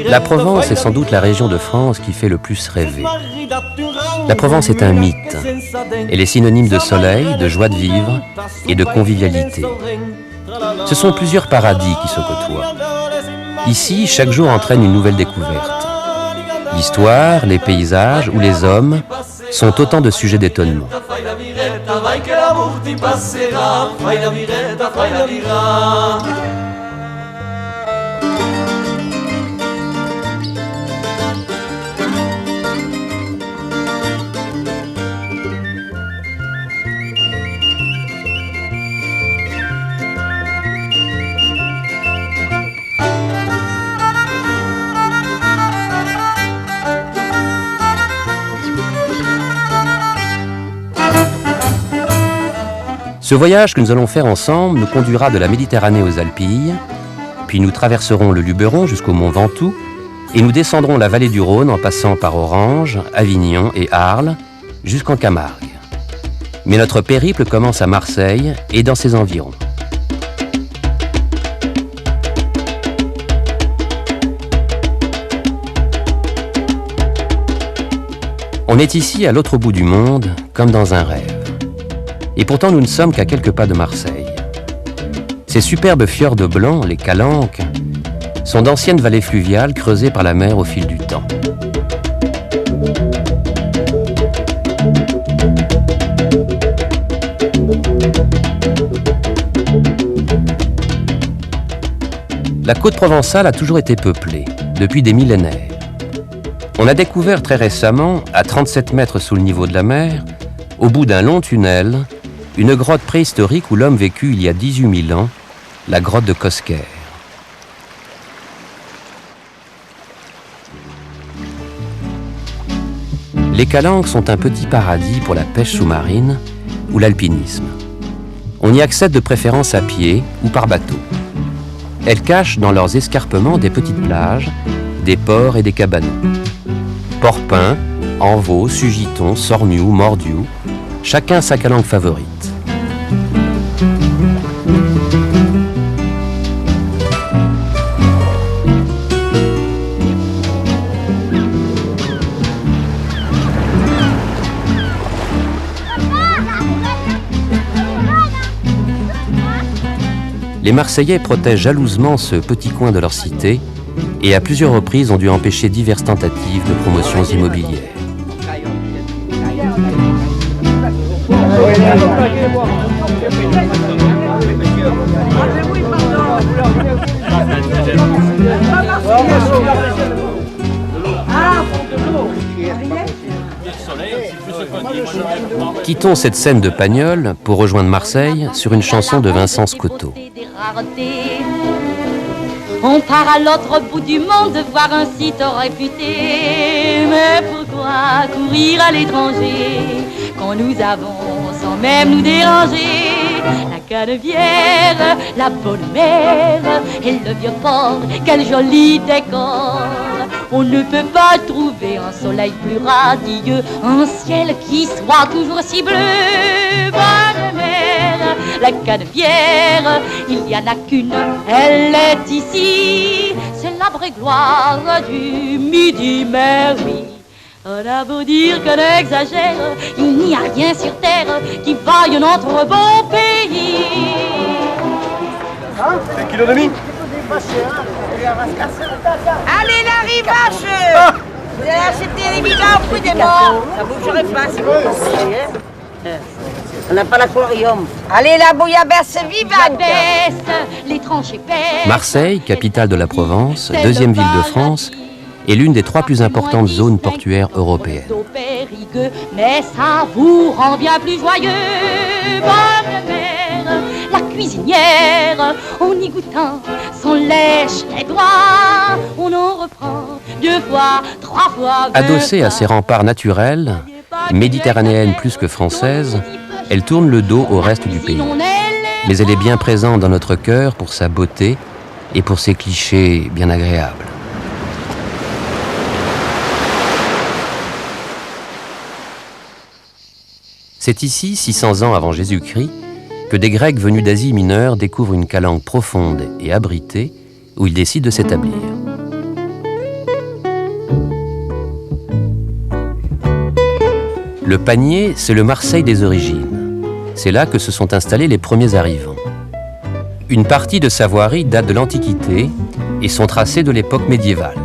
La Provence est sans doute la région de France qui fait le plus rêver. La Provence est un mythe. Elle est synonyme de soleil, de joie de vivre et de convivialité. Ce sont plusieurs paradis qui se côtoient. Ici, chaque jour entraîne une nouvelle découverte. L'histoire, les paysages ou les hommes sont autant de sujets d'étonnement. Ce voyage que nous allons faire ensemble nous conduira de la Méditerranée aux Alpilles, puis nous traverserons le Luberon jusqu'au mont Ventoux et nous descendrons la vallée du Rhône en passant par Orange, Avignon et Arles jusqu'en Camargue. Mais notre périple commence à Marseille et dans ses environs. On est ici à l'autre bout du monde, comme dans un rêve. Et pourtant, nous ne sommes qu'à quelques pas de Marseille. Ces superbes fjords blancs, les Calanques, sont d'anciennes vallées fluviales creusées par la mer au fil du temps. La côte provençale a toujours été peuplée, depuis des millénaires. On a découvert très récemment, à 37 mètres sous le niveau de la mer, au bout d'un long tunnel, une grotte préhistorique où l'homme vécut il y a 18 000 ans, la grotte de Cosquer. Les Calanques sont un petit paradis pour la pêche sous-marine ou l'alpinisme. On y accède de préférence à pied ou par bateau. Elles cachent dans leurs escarpements des petites plages, des ports et des cabanons. Porpin, envaux, sugitons, sormiou, mordiou, chacun sa calanque favorite. Les Marseillais protègent jalousement ce petit coin de leur cité et à plusieurs reprises ont dû empêcher diverses tentatives de promotions immobilières. Quittons cette scène de Pagnol pour rejoindre Marseille sur une chanson de Vincent Scotto. On part à l'autre bout du monde voir un site réputé. Mais pourquoi courir à l'étranger quand nous avons, sans même nous déranger, la Canebière, la bonne mer et le vieux port? Quel joli décor! On ne peut pas trouver un soleil plus radieux, un ciel qui soit toujours si bleu. Bonne mer, la Canebière, il n'y en a qu'une, elle est ici. C'est la vraie gloire du Midi-mer, oui. On a beau dire qu'on exagère, il n'y a rien sur terre qui vaille notre beau pays. 5 kilos de mie. Allez la rivache, vous allez acheter les bigas au prix des morts. Ça bougerait pas si vous pensez, hein. On n'a pas l'aquarium. Allez la bouillabaisse vivante. Les tranchées pères. Marseille, capitale de la Provence, deuxième ville de France, est l'une des 3 plus importantes zones portuaires européennes. Mais ça vous rend bien plus joyeux. Bonne mère, la cuisinière, en y goûtant, s'en lèche les doigts. On en reprend 2 fois, 3 fois. Adossée à ses remparts naturels, méditerranéenne plus que française, elle tourne le dos au reste du pays. Mais elle est bien présente dans notre cœur pour sa beauté et pour ses clichés bien agréables. C'est ici, 600 ans avant Jésus-Christ, que des Grecs venus d'Asie mineure découvrent une calanque profonde et abritée où ils décident de s'établir. Le Panier, c'est le Marseille des origines. C'est là que se sont installés les premiers arrivants. Une partie de sa voirie date de l'Antiquité et son tracé de l'époque médiévale.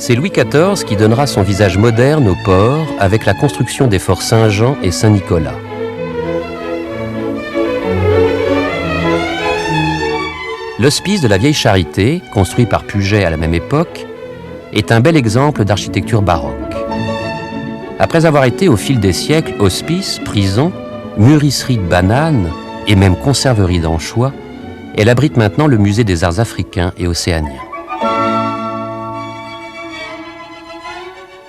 C'est Louis XIV qui donnera son visage moderne au port avec la construction des forts Saint-Jean et Saint-Nicolas. L'hospice de la Vieille Charité, construit par Puget à la même époque, est un bel exemple d'architecture baroque. Après avoir été au fil des siècles hospice, prison, mûrisserie de bananes et même conserverie d'anchois, elle abrite maintenant le musée des arts africains et océaniens.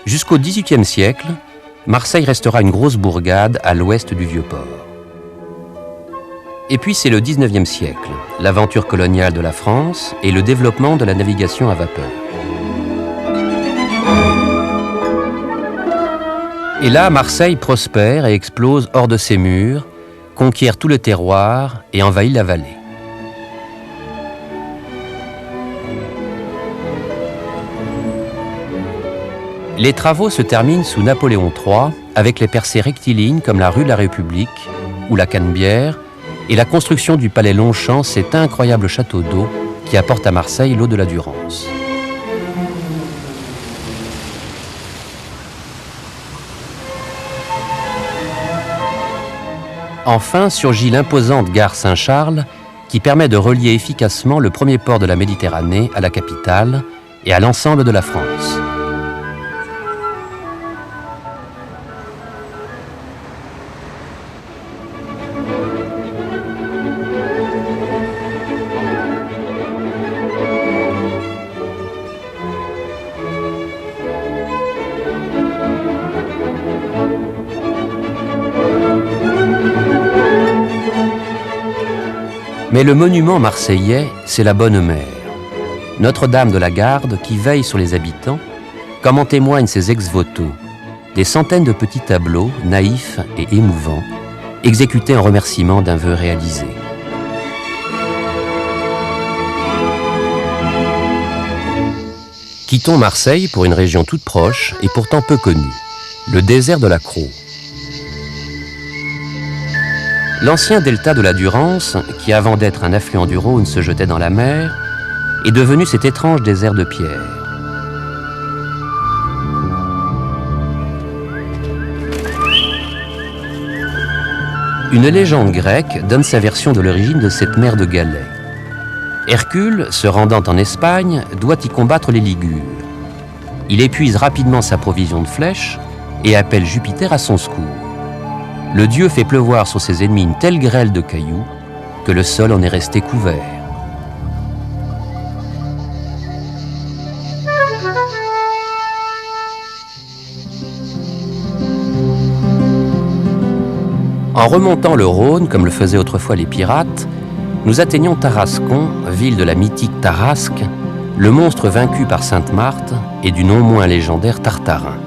Jusqu'au XVIIIe siècle, Marseille restera une grosse bourgade à l'ouest du Vieux-Port. Et puis c'est le XIXe siècle, l'aventure coloniale de la France et le développement de la navigation à vapeur. Et là, Marseille prospère et explose hors de ses murs, conquiert tout le terroir et envahit la vallée. Les travaux se terminent sous Napoléon III avec les percées rectilignes comme la rue de la République ou la Canebière et la construction du palais Longchamp, cet incroyable château d'eau qui apporte à Marseille l'eau de la Durance. Enfin surgit l'imposante gare Saint-Charles qui permet de relier efficacement le premier port de la Méditerranée à la capitale et à l'ensemble de la France. Mais le monument marseillais, c'est la Bonne Mère, Notre-Dame de la Garde qui veille sur les habitants, comme en témoignent ses ex-voto, des centaines de petits tableaux, naïfs et émouvants, exécutés en remerciement d'un vœu réalisé. Quittons Marseille pour une région toute proche et pourtant peu connue, le désert de la Crau. L'ancien delta de la Durance, qui avant d'être un affluent du Rhône se jetait dans la mer, est devenu cet étrange désert de pierre. Une légende grecque donne sa version de l'origine de cette mer de Galets. Hercule, se rendant en Espagne, doit y combattre les Ligures. Il épuise rapidement sa provision de flèches et appelle Jupiter à son secours. Le dieu fait pleuvoir sur ses ennemis une telle grêle de cailloux que le sol en est resté couvert. En remontant le Rhône, comme le faisaient autrefois les pirates, nous atteignons Tarascon, ville de la mythique Tarasque, le monstre vaincu par Sainte Marthe et du non moins légendaire Tartarin.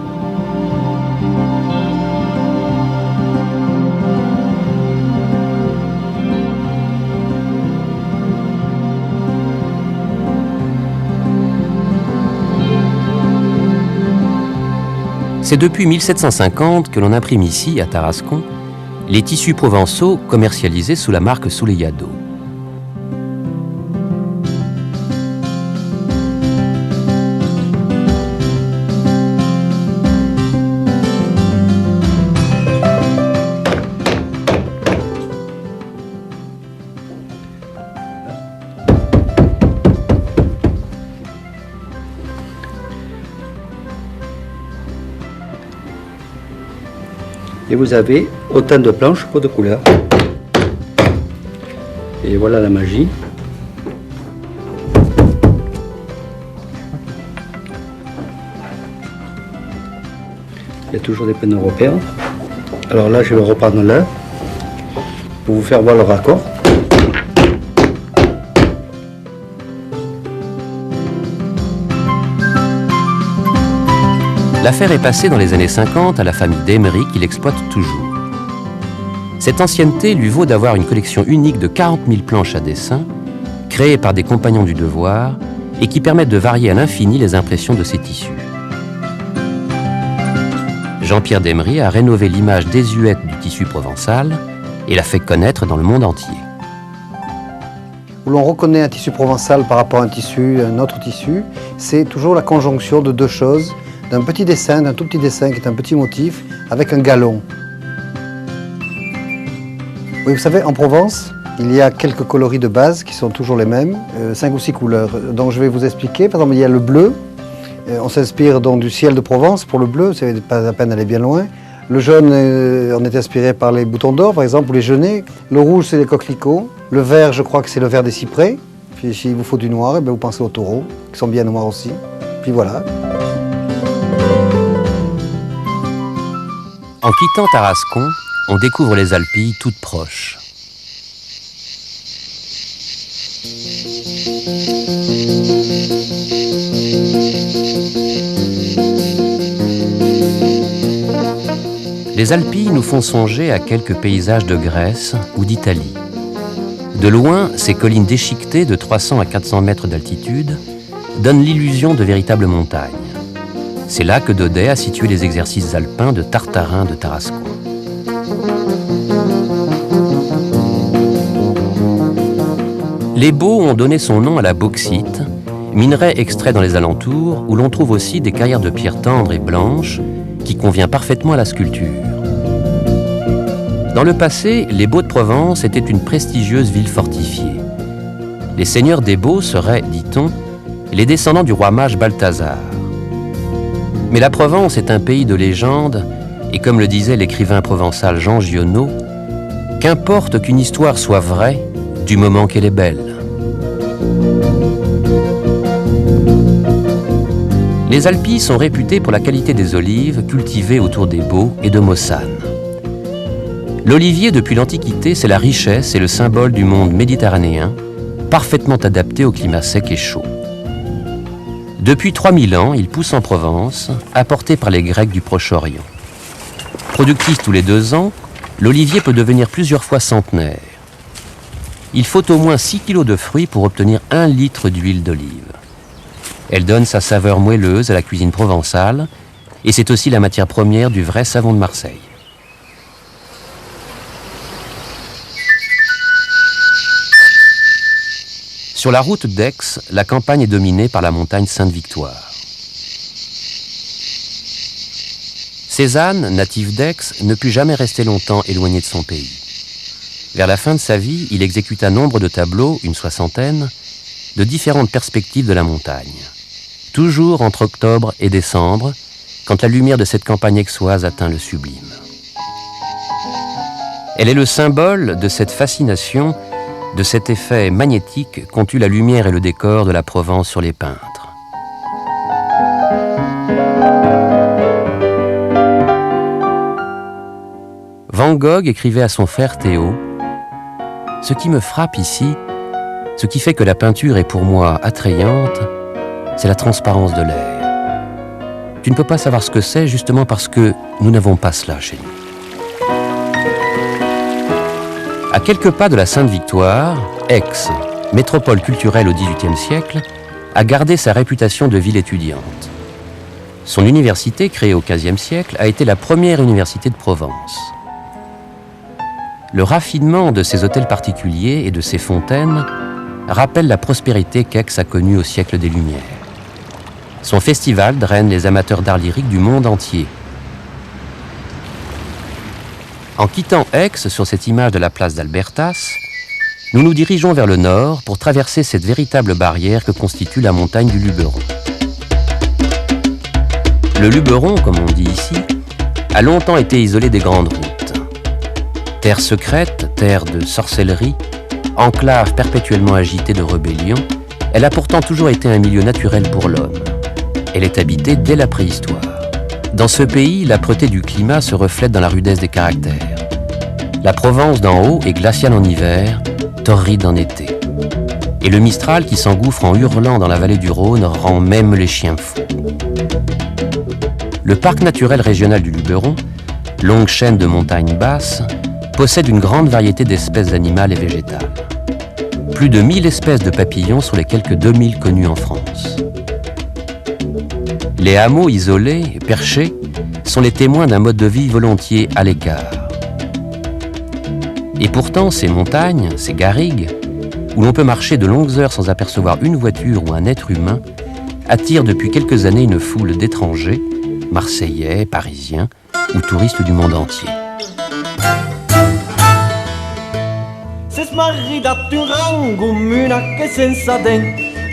C'est depuis 1750 que l'on imprime ici, à Tarascon, les tissus provençaux commercialisés sous la marque Souleyado. Et vous avez autant de planches que de couleurs. Et voilà la magie. Il y a toujours des pneus européens. Alors là, je vais reprendre l'un. pour vous faire voir le raccord. L'affaire est passée dans les années 50 à la famille d'Emery qui l'exploite toujours. Cette ancienneté lui vaut d'avoir une collection unique de 40 000 planches à dessin, créées par des compagnons du devoir et qui permettent de varier à l'infini les impressions de ses tissus. Jean-Pierre d'Emery a rénové l'image désuète du tissu provençal et l'a fait connaître dans le monde entier. Où l'on reconnaît un tissu provençal par rapport à un autre tissu, c'est toujours la conjonction de deux choses, d'un petit dessin, d'un tout petit dessin qui est un petit motif, avec un galon. Oui, vous savez, en Provence, il y a quelques coloris de base qui sont toujours les mêmes, 5 ou 6 couleurs. Donc je vais vous expliquer. Par exemple, il y a le bleu. On s'inspire donc du ciel de Provence pour le bleu, c'est pas la peine d'aller bien loin. Le jaune, on est inspiré par les boutons d'or, par exemple, ou les genêts. Le rouge, c'est les coquelicots. Le vert, je crois que c'est le vert des cyprès. Puis s'il vous faut du noir, eh bien, vous pensez aux taureaux, qui sont bien noirs aussi. Puis voilà. En quittant Tarascon, on découvre les Alpilles toutes proches. Les Alpilles nous font songer à quelques paysages de Grèce ou d'Italie. De loin, ces collines déchiquetées de 300 à 400 mètres d'altitude donnent l'illusion de véritables montagnes. C'est là que Daudet a situé les exercices alpins de Tartarin de Tarascon. Les Baux ont donné son nom à la bauxite, minerai extrait dans les alentours où l'on trouve aussi des carrières de pierre tendre et blanche qui convient parfaitement à la sculpture. Dans le passé, les Baux de Provence étaient une prestigieuse ville fortifiée. Les seigneurs des Baux seraient, dit-on, les descendants du roi mage Balthazar. Mais la Provence est un pays de légende, et comme le disait l'écrivain provençal Jean Giono, qu'importe qu'une histoire soit vraie, du moment qu'elle est belle. Les Alpilles sont réputées pour la qualité des olives cultivées autour des Baux et de Mossane. L'olivier, depuis l'Antiquité, c'est la richesse et le symbole du monde méditerranéen, parfaitement adapté au climat sec et chaud. Depuis 3000 ans, il pousse en Provence, apporté par les Grecs du Proche-Orient. Productif tous les 2 ans, l'olivier peut devenir plusieurs fois centenaire. Il faut au moins 6 kg de fruits pour obtenir 1 litre d'huile d'olive. Elle donne sa saveur moelleuse à la cuisine provençale et c'est aussi la matière première du vrai savon de Marseille. Sur la route d'Aix, la campagne est dominée par la montagne Sainte-Victoire. Cézanne, natif d'Aix, ne put jamais rester longtemps éloigné de son pays. Vers la fin de sa vie, il exécuta nombre de tableaux, une 60aine, de différentes perspectives de la montagne. Toujours entre octobre et décembre, quand la lumière de cette campagne aixoise atteint le sublime. Elle est le symbole de cette fascination, de cet effet magnétique qu'ont eu la lumière et le décor de la Provence sur les peintres. Van Gogh écrivait à son frère Théo « Ce qui me frappe ici, ce qui fait que la peinture est pour moi attrayante, c'est la transparence de l'air. Tu ne peux pas savoir ce que c'est justement parce que nous n'avons pas cela chez nous. » À quelques pas de la Sainte-Victoire, Aix, métropole culturelle au XVIIIe siècle, a gardé sa réputation de ville étudiante. Son université, créée au XVe siècle, a été la première université de Provence. Le raffinement de ses hôtels particuliers et de ses fontaines rappelle la prospérité qu'Aix a connue au siècle des Lumières. Son festival draine les amateurs d'art lyrique du monde entier. En quittant Aix sur cette image de la place d'Albertas, nous nous dirigeons vers le nord pour traverser cette véritable barrière que constitue la montagne du Luberon. Le Luberon, comme on dit ici, a longtemps été isolé des grandes routes. Terre secrète, terre de sorcellerie, enclave perpétuellement agitée de rébellions, elle a pourtant toujours été un milieu naturel pour l'homme. Elle est habitée dès la préhistoire. Dans ce pays, l'âpreté du climat se reflète dans la rudesse des caractères. La Provence d'en haut est glaciale en hiver, torride en été. Et le Mistral qui s'engouffre en hurlant dans la vallée du Rhône rend même les chiens fous. Le parc naturel régional du Luberon, longue chaîne de montagnes basses, possède une grande variété d'espèces animales et végétales. Plus de 1000 espèces de papillons sur les quelques 2000 connus en France. Les hameaux isolés et perchés sont les témoins d'un mode de vie volontiers à l'écart. Et pourtant, ces montagnes, ces garrigues, où l'on peut marcher de longues heures sans apercevoir une voiture ou un être humain, attirent depuis quelques années une foule d'étrangers, Marseillais, Parisiens ou touristes du monde entier.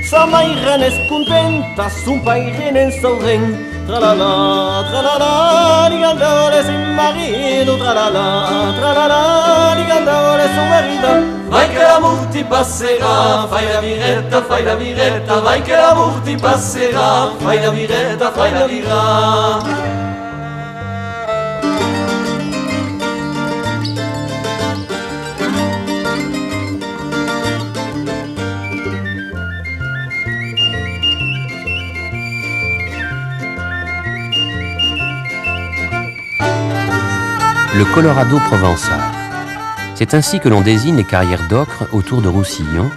Sa maire n'es contenta, son paire n'en sauren. Tralala, tralala, ligandores sin marido. Tralala, ligandores su marido. Vai che l'amor ti passerà, fai la viretta, vai che l'amor ti passerà, fai la viretta, fai la viretta. Le Colorado provençal. C'est ainsi que l'on désigne les carrières d'ocre autour de Roussillon,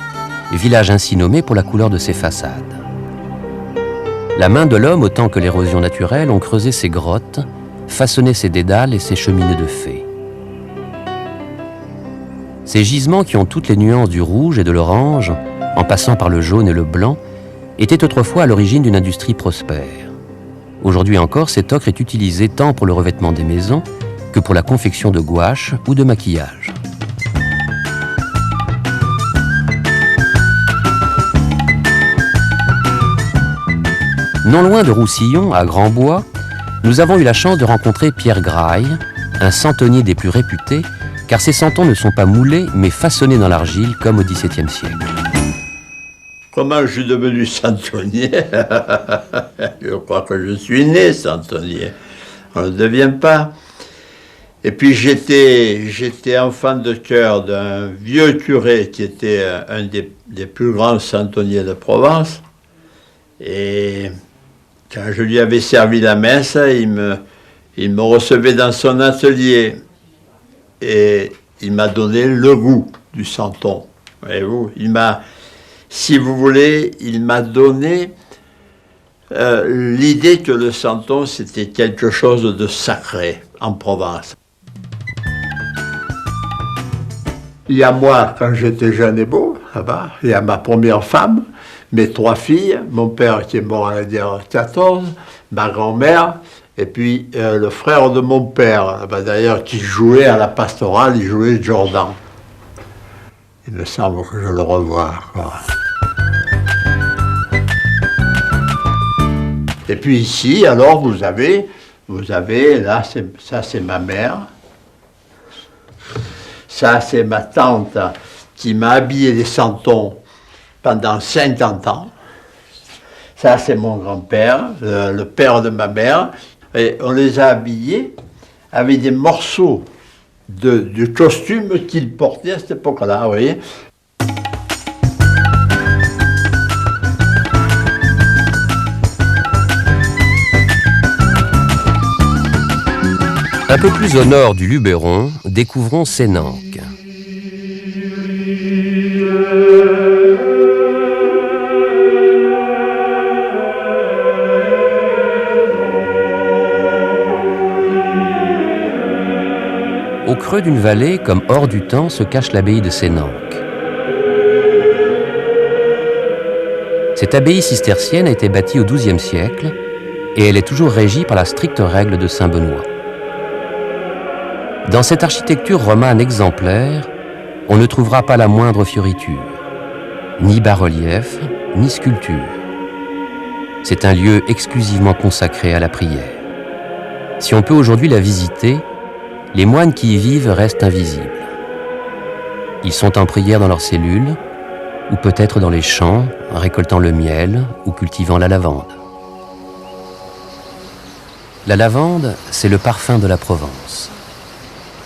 village ainsi nommé pour la couleur de ses façades. La main de l'homme autant que l'érosion naturelle ont creusé ces grottes, façonné ces dédales et ces cheminées de fées. Ces gisements qui ont toutes les nuances du rouge et de l'orange, en passant par le jaune et le blanc, étaient autrefois à l'origine d'une industrie prospère. Aujourd'hui encore, cet ocre est utilisé tant pour le revêtement des maisons que pour la confection de gouaches ou de maquillage. Non loin de Roussillon, à Grand-Bois, nous avons eu la chance de rencontrer Pierre Graille, un centonnier des plus réputés, car ces santons ne sont pas moulés, mais façonnés dans l'argile comme au XVIIe siècle. Comment je suis devenu centonnier? Je crois que je suis né centonnier. On ne devient pas. Et puis j'étais enfant de chœur d'un vieux curé qui était un des plus grands centonniers de Provence. Et quand je lui avais servi la messe, il me recevait dans son atelier. Et il m'a donné le goût du santon. Voyez-vous, si vous voulez, il m'a donné l'idée que le santon, c'était quelque chose de sacré en Provence. Il y a moi, quand j'étais jeune et beau, là-bas, il y a ma première femme, mes 3 filles, mon père qui est mort à la guerre 14, ma grand-mère, et puis le frère de mon père, d'ailleurs, qui jouait à la pastorale, il jouait Jordan. Il me semble que je le revois encore. Et puis ici, alors, vous avez là, ça c'est ma mère. Ça, c'est ma tante qui m'a habillé les santons pendant 50 ans. Ça, c'est mon grand-père, le père de ma mère. Et on les a habillés avec des morceaux du costume qu'ils portaient à cette époque-là, vous voyez. Un peu plus au nord du Luberon, découvrons Sénanque. Au creux d'une vallée, comme hors du temps, se cache l'abbaye de Sénanque. Cette abbaye cistercienne a été bâtie au XIIe siècle et elle est toujours régie par la stricte règle de Saint-Benoît. Dans cette architecture romane exemplaire, on ne trouvera pas la moindre fioriture, ni bas-relief, ni sculpture. C'est un lieu exclusivement consacré à la prière. Si on peut aujourd'hui la visiter, les moines qui y vivent restent invisibles. Ils sont en prière dans leurs cellules, ou peut-être dans les champs, récoltant le miel ou cultivant la lavande. La lavande, c'est le parfum de la Provence.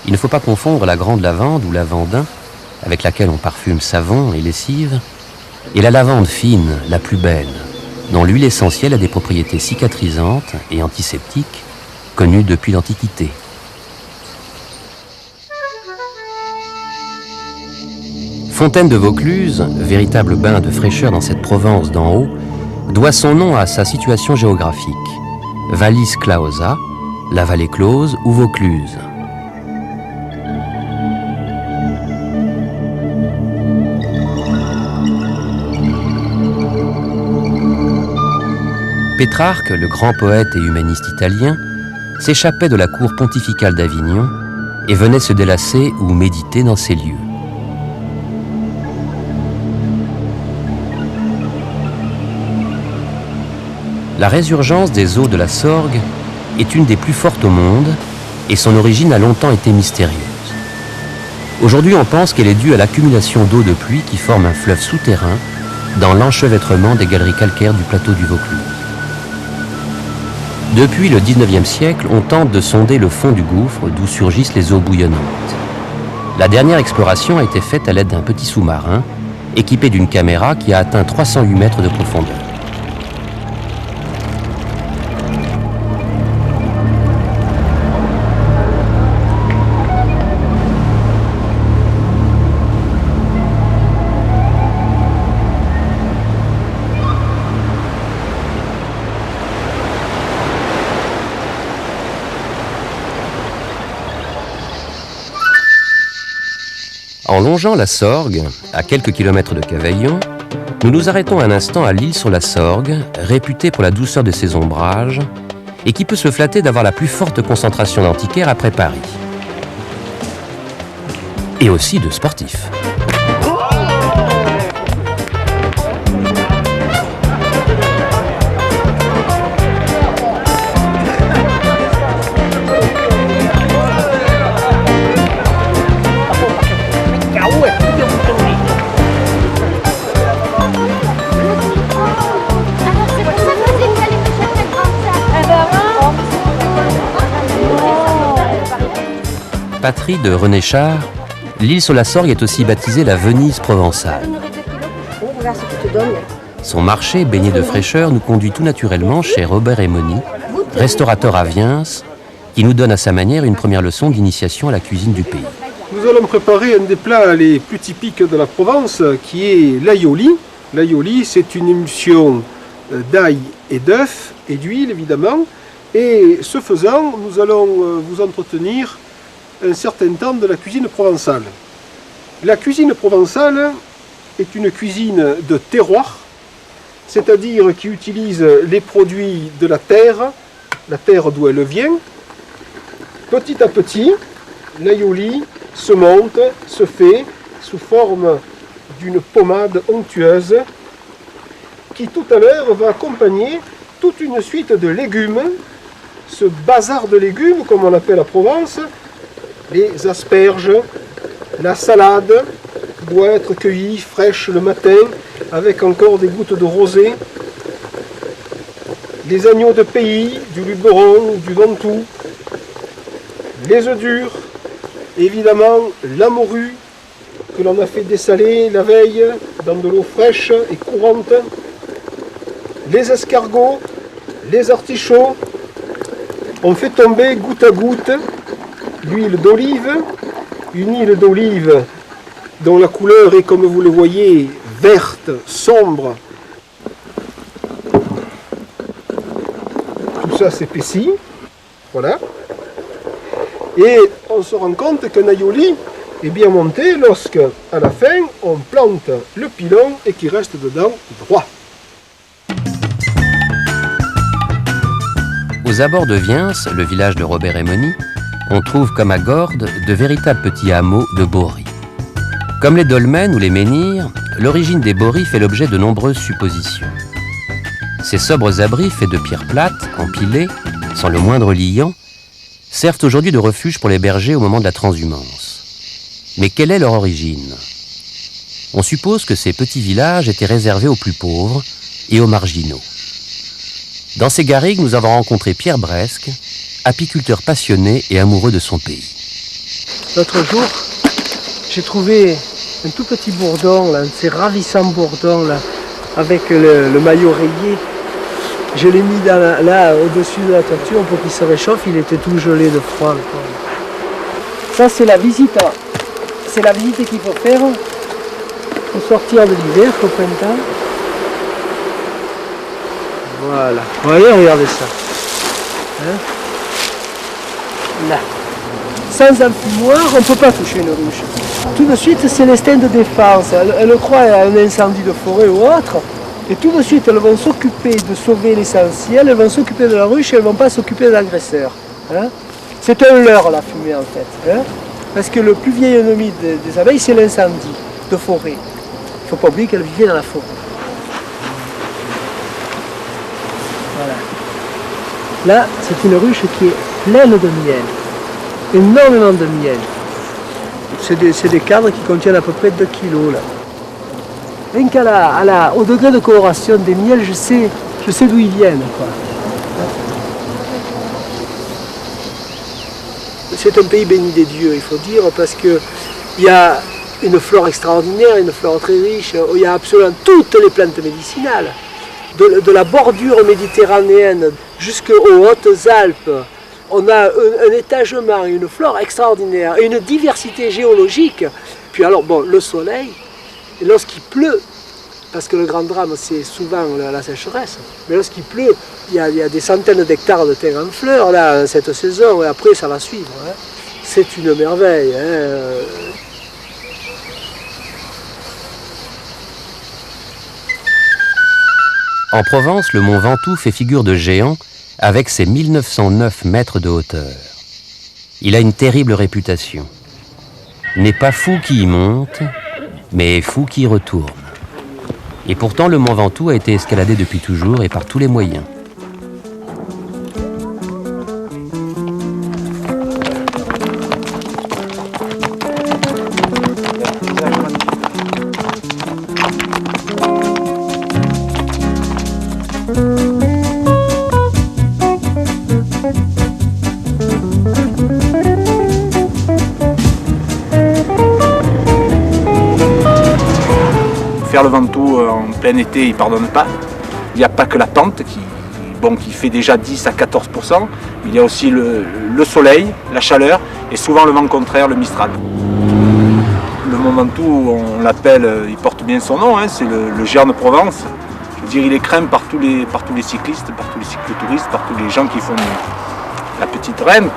Il ne faut pas confondre la grande lavande ou lavandin, avec laquelle on parfume savon et lessive, et la lavande fine, la plus belle, dont l'huile essentielle a des propriétés cicatrisantes et antiseptiques, connues depuis l'Antiquité. Fontaine de Vaucluse, véritable bain de fraîcheur dans cette Provence d'en haut, doit son nom à sa situation géographique. Vallis Claosa, la vallée close ou Vaucluse. Pétrarque, le grand poète et humaniste italien, s'échappait de la cour pontificale d'Avignon et venait se délasser ou méditer dans ces lieux. La résurgence des eaux de la Sorgue est une des plus fortes au monde et son origine a longtemps été mystérieuse. Aujourd'hui, on pense qu'elle est due à l'accumulation d'eau de pluie qui forme un fleuve souterrain dans l'enchevêtrement des galeries calcaires du plateau du Vaucluse. Depuis le 19e siècle, on tente de sonder le fond du gouffre d'où surgissent les eaux bouillonnantes. La dernière exploration a été faite à l'aide d'un petit sous-marin équipé d'une caméra qui a atteint 308 mètres de profondeur. En longeant la Sorgue, à quelques kilomètres de Cavaillon, nous nous arrêtons un instant à l'île sur la Sorgue, réputée pour la douceur de ses ombrages, et qui peut se flatter d'avoir la plus forte concentration d'antiquaires après Paris. Et aussi de sportifs. Patrie de René Char, l'île sur la Sorgue est aussi baptisée la Venise provençale. Son marché, baigné de fraîcheur, nous conduit tout naturellement chez Robert Emoni, restaurateur à Viens, qui nous donne à sa manière une première leçon d'initiation à la cuisine du pays. Nous allons préparer un des plats les plus typiques de la Provence, qui est l'aioli. L'aioli, c'est une émulsion d'ail et d'œuf et d'huile, évidemment. Et ce faisant, nous allons vous entretenir un certain temps de la cuisine provençale. La cuisine provençale est une cuisine de terroir, c'est-à-dire qui utilise les produits de la terre d'où elle vient. Petit à petit, l'aioli se monte, se fait sous forme d'une pommade onctueuse qui tout à l'heure va accompagner toute une suite de légumes, ce bazar de légumes comme on l'appelle à Provence, les asperges, la salade qui doit être cueillie fraîche le matin avec encore des gouttes de rosée, les agneaux de pays, du luberon, du ventoux, les œufs durs, évidemment la morue que l'on a fait dessaler la veille dans de l'eau fraîche et courante, les escargots, les artichauts. On fait tomber goutte à goutte l'huile d'olive, une huile d'olive dont la couleur est, comme vous le voyez, verte, sombre. Tout ça s'épaissit, voilà. Et on se rend compte qu'un aioli est bien monté lorsque, à la fin, on plante le pilon et qu'il reste dedans droit. Aux abords de Viens, le village de Robert Emoni, on trouve comme à Gordes de véritables petits hameaux de bories. Comme les dolmens ou les menhirs, l'origine des bories fait l'objet de nombreuses suppositions. Ces sobres abris faits de pierres plates, empilées, sans le moindre liant, servent aujourd'hui de refuge pour les bergers au moment de la transhumance. Mais quelle est leur origine? On suppose que ces petits villages étaient réservés aux plus pauvres et aux marginaux. Dans ces garrigues, nous avons rencontré Pierre Bresque, apiculteur passionné et amoureux de son pays. L'autre jour, j'ai trouvé un tout petit bourdon, là, un de ces ravissants bourdons, là, avec le maillot rayé. Je l'ai mis là, au-dessus de la toiture pour qu'il se réchauffe. Il était tout gelé de froid. Encore. Ça, c'est la visite. C'est la visite qu'il faut faire au sortir de l'hiver, au printemps. Voilà. Vous voyez, regardez ça. Hein? Là. Sans enfumoir, on ne peut pas toucher une ruche. Tout de suite, c'est l'instinct de défense. Elle croit à un incendie de forêt ou autre. Et tout de suite, elles vont s'occuper de sauver l'essentiel, elles vont s'occuper de la ruche, elles ne vont pas s'occuper de l'agresseur. Hein? C'est un leurre, la fumée, en fait. Hein? Parce que le plus vieil ennemi des abeilles, c'est l'incendie de forêt. Il ne faut pas oublier qu'elles vivaient dans la forêt. Voilà. Là, c'est une ruche qui est pleine de miel. Énormément de miel. C'est des cadres qui contiennent à peu près 2 kilos, là. Rien au degré de coloration des miels, je sais d'où ils viennent, quoi. C'est un pays béni des dieux, il faut dire, parce qu'il y a une flore extraordinaire, une flore très riche. Il y a absolument toutes les plantes médicinales. De la bordure méditerranéenne jusqu'aux Hautes-Alpes, on a un étagement, une flore extraordinaire, et une diversité géologique. Puis alors, bon, le soleil, et lorsqu'il pleut, parce que le grand drame c'est souvent la sécheresse, mais lorsqu'il pleut, il y a des centaines d'hectares de terre en fleurs là, cette saison, et après ça va suivre. Hein. C'est une merveille. Hein. En Provence, le mont Ventoux fait figure de géant avec ses 1909 mètres de hauteur. Il a une terrible réputation. N'est pas fou qui y monte, mais fou qui y retourne. Et pourtant, le mont Ventoux a été escaladé depuis toujours et par tous les moyens. Faire le Ventoux en plein été, il ne pardonne pas. Il n'y a pas que la pente qui fait déjà 10 à 14%, mais il y a aussi le soleil, la chaleur et souvent le vent contraire, le Mistral. Le mont Ventoux, on l'appelle, il porte bien son nom, hein, c'est le géant de Provence. Je veux dire, il est craint par tous les cyclistes, par tous les cyclotouristes, par tous les gens qui font la petite reine.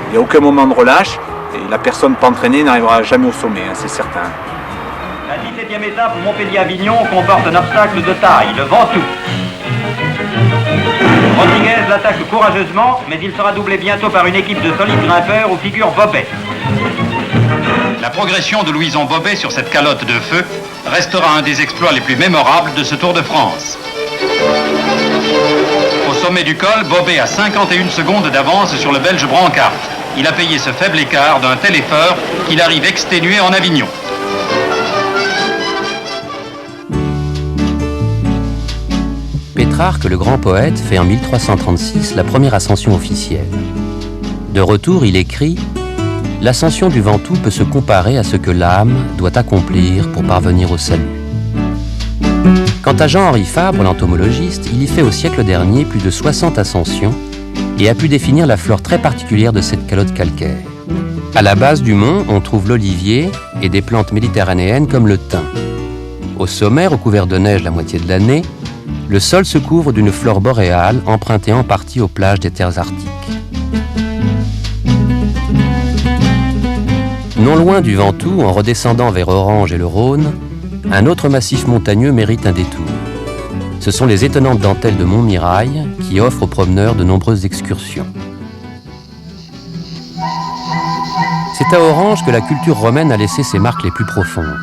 Il n'y a aucun moment de relâche. Et la personne pas entraînée n'arrivera jamais au sommet, hein, c'est certain. La 17e étape Montpellier-Avignon comporte un obstacle de taille, le Ventoux. Rodriguez l'attaque courageusement, mais il sera doublé bientôt par une équipe de solides grimpeurs où figure Bobet. La progression de Louison Bobet sur cette calotte de feu restera un des exploits les plus mémorables de ce Tour de France. Au sommet du col, Bobet a 51 secondes d'avance sur le Belge Brancard. Il a payé ce faible écart d'un tel effort qu'il arrive exténué en Avignon. Pétrarque, le grand poète, fait en 1336 la première ascension officielle. De retour, il écrit « L'ascension du Ventoux peut se comparer à ce que l'âme doit accomplir pour parvenir au salut. » Quant à Jean-Henri Fabre, l'entomologiste, il y fait au siècle dernier plus de 60 ascensions et a pu définir la flore très particulière de cette calotte calcaire. À la base du mont, on trouve l'olivier et des plantes méditerranéennes comme le thym. Au sommet, recouvert de neige la moitié de l'année, le sol se couvre d'une flore boréale empruntée en partie aux plages des terres arctiques. Non loin du Ventoux, en redescendant vers Orange et le Rhône, un autre massif montagneux mérite un détour. Ce sont les étonnantes dentelles de Montmirail qui offrent aux promeneurs de nombreuses excursions. C'est à Orange que la culture romaine a laissé ses marques les plus profondes.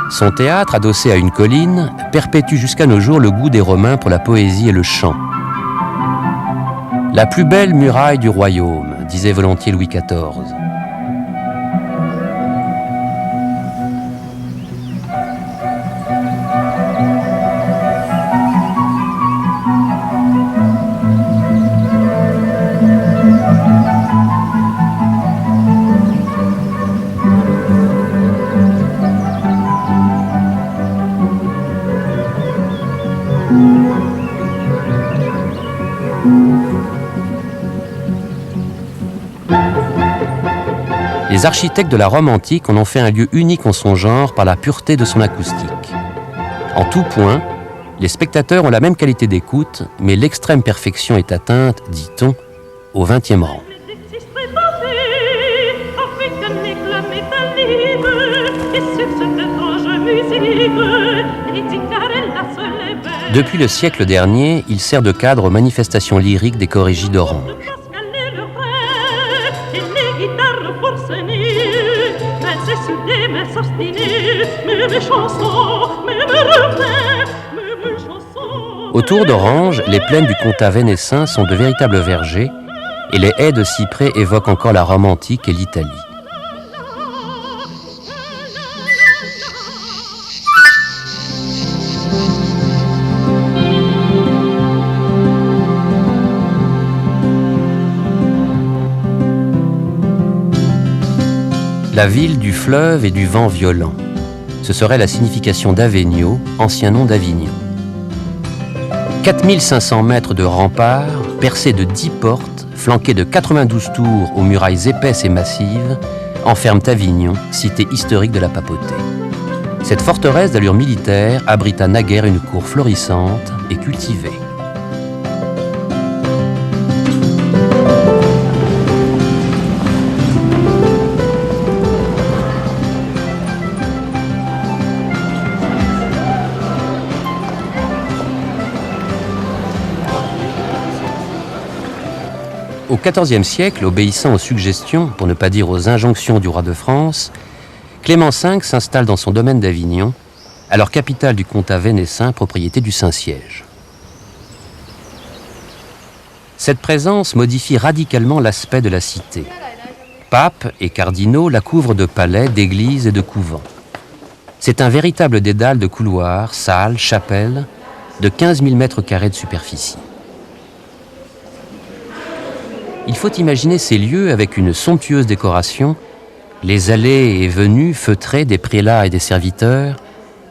Son théâtre, adossé à une colline, perpétue jusqu'à nos jours le goût des Romains pour la poésie et le chant. La plus belle muraille du royaume, disait volontiers Louis XIV. Les architectes de la Rome antique en ont fait un lieu unique en son genre par la pureté de son acoustique. En tout point, les spectateurs ont la même qualité d'écoute, mais l'extrême perfection est atteinte, dit-on, au 20e rang. Depuis le siècle dernier, il sert de cadre aux manifestations lyriques des chorégies d'Orange. Autour d'Orange, les plaines du Comtat vénessin sont de véritables vergers et les haies de cyprès évoquent encore la Rome antique et l'Italie. La ville du fleuve et du vent violent. Ce serait la signification d'Avenio, ancien nom d'Avignon. 4500 mètres de remparts, percés de 10 portes, flanqués de 92 tours aux murailles épaisses et massives, enferment Avignon, cité historique de la papauté. Cette forteresse d'allure militaire abrita naguère une cour florissante et cultivée. Au XIVe siècle, obéissant aux suggestions, pour ne pas dire aux injonctions du roi de France, Clément V s'installe dans son domaine d'Avignon, alors capitale du comtat vénessin, propriété du Saint-Siège. Cette présence modifie radicalement l'aspect de la cité. Papes et cardinaux la couvrent de palais, d'églises et de couvents. C'est un véritable dédale de couloirs, salles, chapelles, de 15 000 mètres carrés de superficie. Il faut imaginer ces lieux avec une somptueuse décoration, les allées et venues feutrées des prélats et des serviteurs,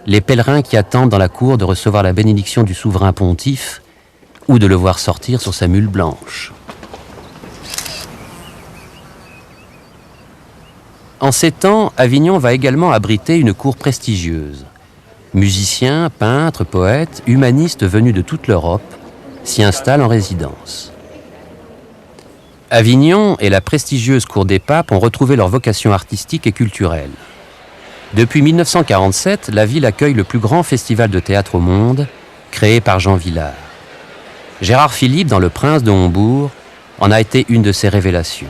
les pèlerins qui attendent dans la cour de recevoir la bénédiction du souverain pontife ou de le voir sortir sur sa mule blanche. En ces temps, Avignon va également abriter une cour prestigieuse. Musiciens, peintres, poètes, humanistes venus de toute l'Europe s'y installent en résidence. Avignon et la prestigieuse cour des papes ont retrouvé leur vocation artistique et culturelle. Depuis 1947, la ville accueille le plus grand festival de théâtre au monde, créé par Jean Vilar. Gérard Philippe, dans Le Prince de Hombourg, en a été une de ses révélations.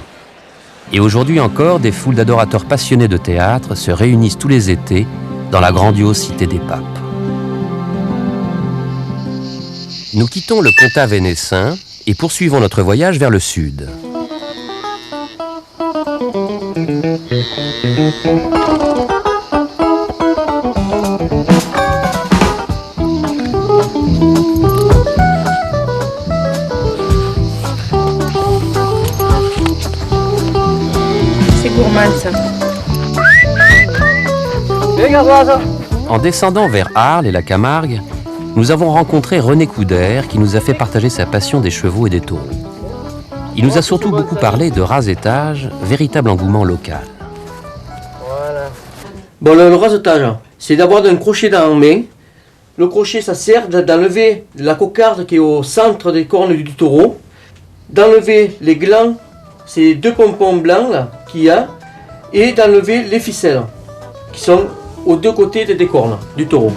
Et aujourd'hui encore, des foules d'adorateurs passionnés de théâtre se réunissent tous les étés dans la grandiose cité des papes. Nous quittons le comtat vénessin et poursuivons notre voyage vers le sud. C'est gourmand ça. En descendant vers Arles et la Camargue, nous avons rencontré René Coudert qui nous a fait partager sa passion des chevaux et des taureaux. Il nous a surtout beaucoup parlé de rasettage, véritable engouement local. Voilà. Bon, le rasetage, c'est d'avoir un crochet dans la main. Le crochet, ça sert d'enlever la cocarde qui est au centre des cornes du taureau, d'enlever les glands, ces deux pompons blancs là qu'il y a, et d'enlever les ficelles qui sont aux deux côtés des cornes du taureau.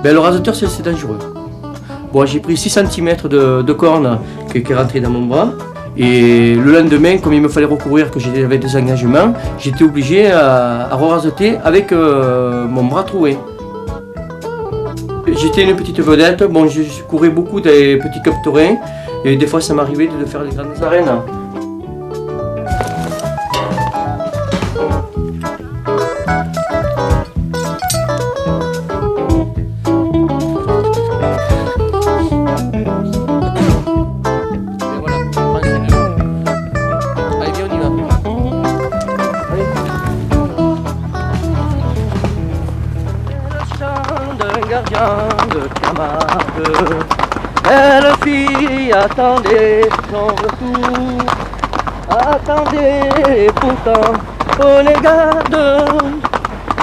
Ben, le raseteur, c'est dangereux. Bon, j'ai pris 6 cm de corne qui est rentrée dans mon bras. Et le lendemain, comme il me fallait recourir, que j'avais des engagements, j'étais obligé à raseter avec mon bras troué. J'étais une petite vedette. Bon, je courais beaucoup des petits cup-terrains. Et des fois, ça m'arrivait de faire des grandes arènes. De Camargue, elle fit attendait son retour. attendez pourtant, prenez garde,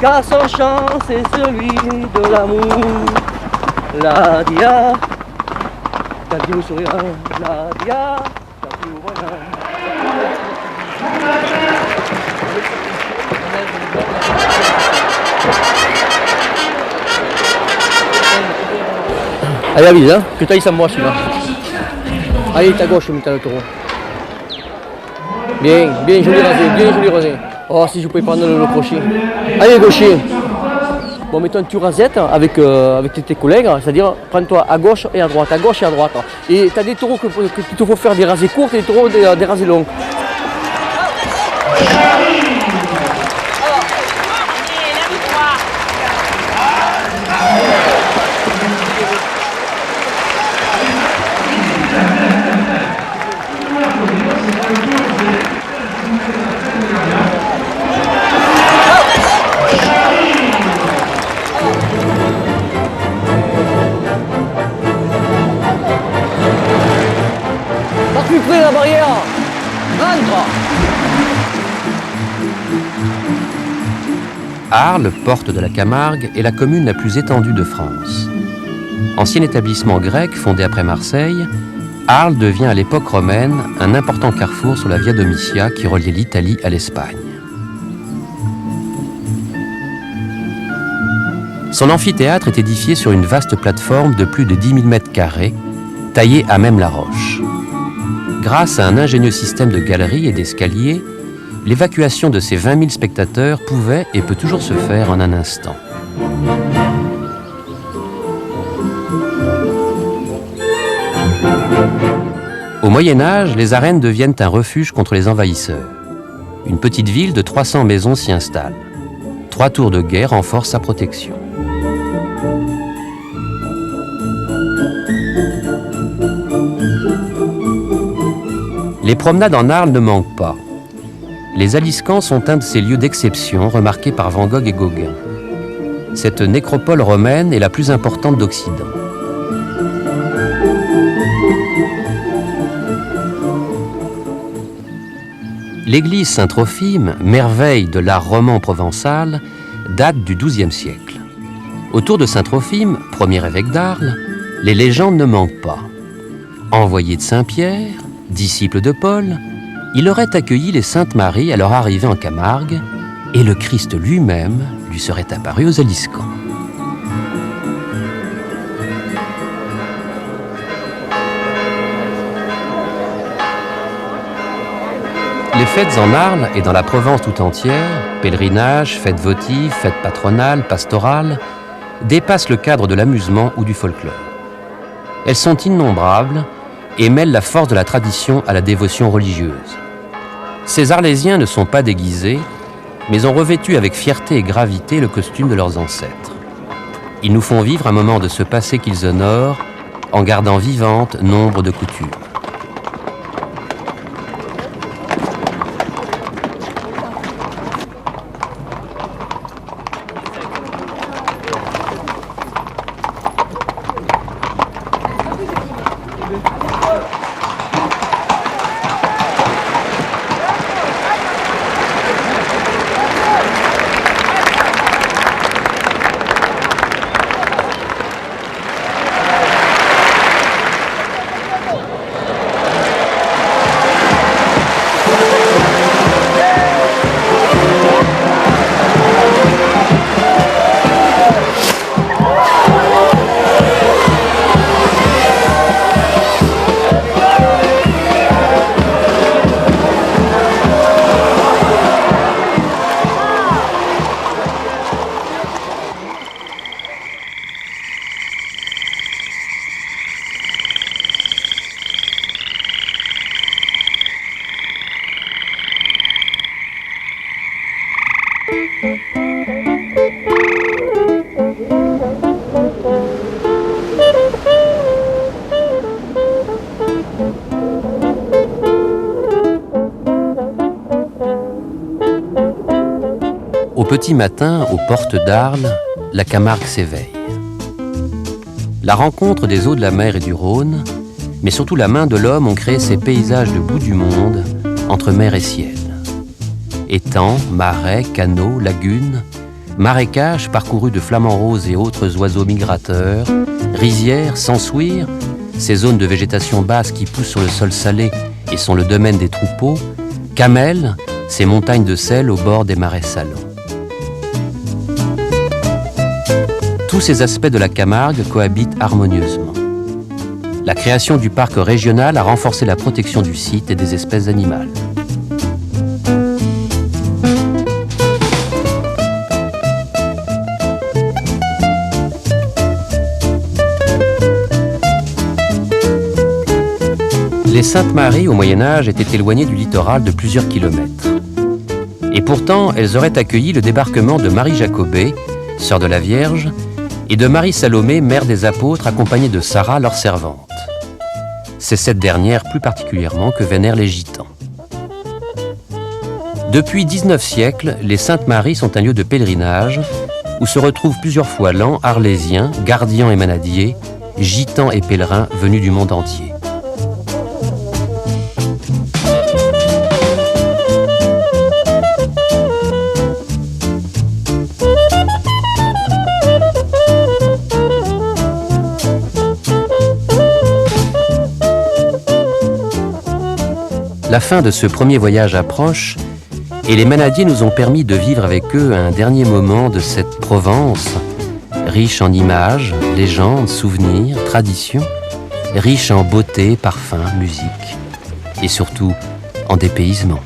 car son chant c'est celui de l'amour. La dia, la dia sourire, la dia, la dia voilà. Allez, avise, hein, que t'ailles sans moi celui-là. Allez, ta gauche, t'as le taureau. Bien, bien joli rasé. Oh, si je pouvais prendre le crochet. Allez, gaucher. Bon, mettons, tu rasettes avec tes collègues, c'est-à-dire prends-toi à gauche et à droite. Et tu as des taureaux qu'il te faut faire des rasées courtes et des taureaux des rasées longues. Plus près la barrière. Rentre. Arles, porte de la Camargue, est la commune la plus étendue de France. Ancien établissement grec fondé après Marseille, Arles devient à l'époque romaine un important carrefour sur la Via Domitia qui reliait l'Italie à l'Espagne. Son amphithéâtre est édifié sur une vaste plateforme de plus de 10 000 mètres carrés, taillée à même la roche. Grâce à un ingénieux système de galeries et d'escaliers, l'évacuation de ces 20 000 spectateurs pouvait et peut toujours se faire en un instant. Au Moyen-Âge, les arènes deviennent un refuge contre les envahisseurs. Une petite ville de 300 maisons s'y installe. 3 tours de guet renforcent sa protection. Les promenades en Arles ne manquent pas. Les Aliscamps sont un de ces lieux d'exception remarqués par Van Gogh et Gauguin. Cette nécropole romaine est la plus importante d'Occident. L'église Saint-Trophime, merveille de l'art roman provençal, date du XIIe siècle. Autour de Saint-Trophime, premier évêque d'Arles, les légendes ne manquent pas. Envoyé de Saint-Pierre, disciple de Paul, il aurait accueilli les Saintes Maries à leur arrivée en Camargue et le Christ lui-même lui serait apparu aux Aliscamps. Les fêtes en Arles et dans la Provence tout entière, pèlerinage, fêtes votives, fêtes patronales, pastorales, dépassent le cadre de l'amusement ou du folklore. Elles sont innombrables et mêlent la force de la tradition à la dévotion religieuse. Ces Arlésiens ne sont pas déguisés, mais ont revêtu avec fierté et gravité le costume de leurs ancêtres. Ils nous font vivre un moment de ce passé qu'ils honorent, en gardant vivantes nombre de coutumes. Au petit matin, aux portes d'Arles, la Camargue s'éveille. La rencontre des eaux de la mer et du Rhône, mais surtout la main de l'homme ont créé ces paysages de bout du monde, entre mer et ciel. Étangs, marais, canaux, lagunes, marécages parcourus de flamants roses et autres oiseaux migrateurs, rizières, sansouirs, ces zones de végétation basse qui poussent sur le sol salé et sont le domaine des troupeaux, camels, ces montagnes de sel au bord des marais salants. Tous ces aspects de la Camargue cohabitent harmonieusement. La création du parc régional a renforcé la protection du site et des espèces animales. Les Saintes-Maries, au Moyen-Âge, étaient éloignées du littoral de plusieurs kilomètres. Et pourtant, elles auraient accueilli le débarquement de Marie Jacobée, sœur de la Vierge, et de Marie Salomé, mère des apôtres, accompagnée de Sarah, leur servante. C'est cette dernière plus particulièrement que vénèrent les Gitans. Depuis 19 siècles, les Saintes-Maries sont un lieu de pèlerinage où se retrouvent plusieurs fois l'an Arlésiens, gardiens et manadiers, Gitans et pèlerins venus du monde entier. La fin de ce premier voyage approche et les manadiers nous ont permis de vivre avec eux un dernier moment de cette Provence, riche en images, légendes, souvenirs, traditions, riche en beauté, parfums, musique et surtout en dépaysement.